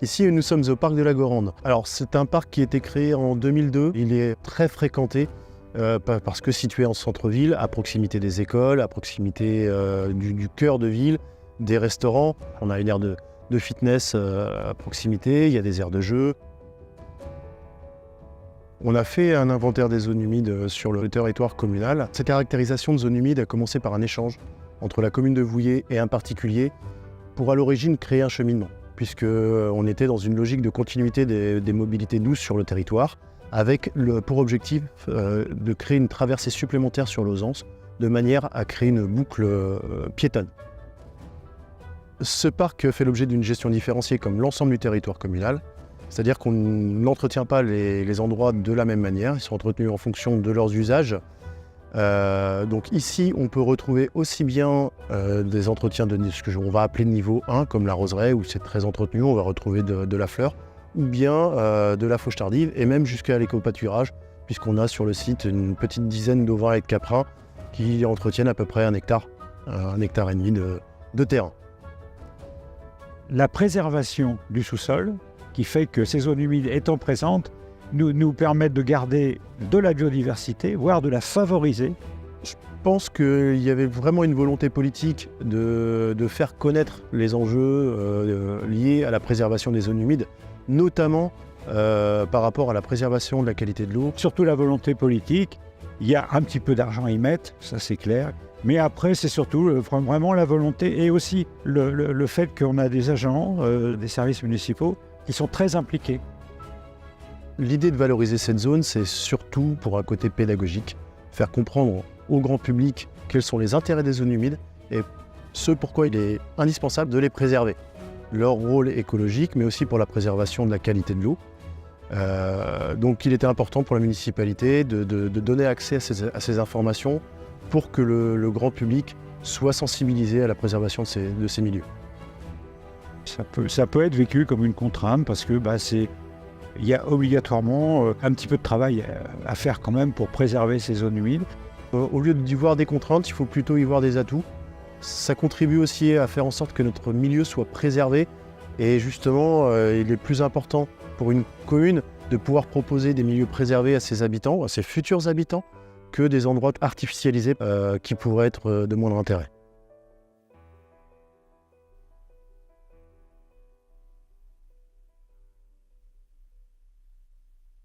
Ici, nous sommes au parc de la Gorande. Alors, c'est un parc qui a été créé en 2002. Il est très fréquenté parce que situé en centre-ville, à proximité des écoles, à proximité du cœur de ville, des restaurants. On a une aire de fitness à proximité, il y a des aires de jeu. On a fait un inventaire des zones humides sur le territoire communal. Cette caractérisation de zone humide a commencé par un échange entre la commune de Vouillers et un particulier pour à l'origine créer un cheminement, puisqu'on était dans une logique de continuité des mobilités douces sur le territoire, avec pour objectif de créer une traversée supplémentaire sur l'Auzance, de manière à créer une boucle piétonne. Ce parc fait l'objet d'une gestion différenciée comme l'ensemble du territoire communal, c'est-à-dire qu'on n'entretient pas les endroits de la même manière, ils sont entretenus en fonction de leurs usages. Donc ici, on peut retrouver aussi bien des entretiens de ce qu'on va appeler de niveau 1, comme la roseraie, où c'est très entretenu, on va retrouver de la fleur, ou bien de la fauche tardive, et même jusqu'à l'éco-pâturage, puisqu'on a sur le site une petite dizaine d'ovins et de caprins qui entretiennent à peu près 1 hectare et demi de terrain. La préservation du sous-sol, qui fait que ces zones humides étant présentes, nous permettent de garder de la biodiversité, voire de la favoriser. Je pense qu'il y avait vraiment une volonté politique de faire connaître les enjeux liés à la préservation des zones humides, notamment par rapport à la préservation de la qualité de l'eau. Surtout la volonté politique, il y a un petit peu d'argent à y mettre, ça c'est clair. Mais après, c'est surtout vraiment la volonté et aussi le fait qu'on a des agents, des services municipaux qui sont très impliqués. L'idée de valoriser cette zone, c'est surtout pour un côté pédagogique, faire comprendre au grand public quels sont les intérêts des zones humides et ce pourquoi il est indispensable de les préserver. Leur rôle écologique, mais aussi pour la préservation de la qualité de l'eau. Donc il était important pour la municipalité de donner accès à ces informations pour que le grand public soit sensibilisé à la préservation de ces milieux. Ça peut être vécu comme une contrainte parce que il y a obligatoirement un petit peu de travail à faire quand même pour préserver ces zones humides. Au lieu d'y voir des contraintes, il faut plutôt y voir des atouts. Ça contribue aussi à faire en sorte que notre milieu soit préservé et justement il est plus important pour une commune de pouvoir proposer des milieux préservés à ses habitants, à ses futurs habitants, que des endroits artificialisés qui pourraient être de moindre intérêt.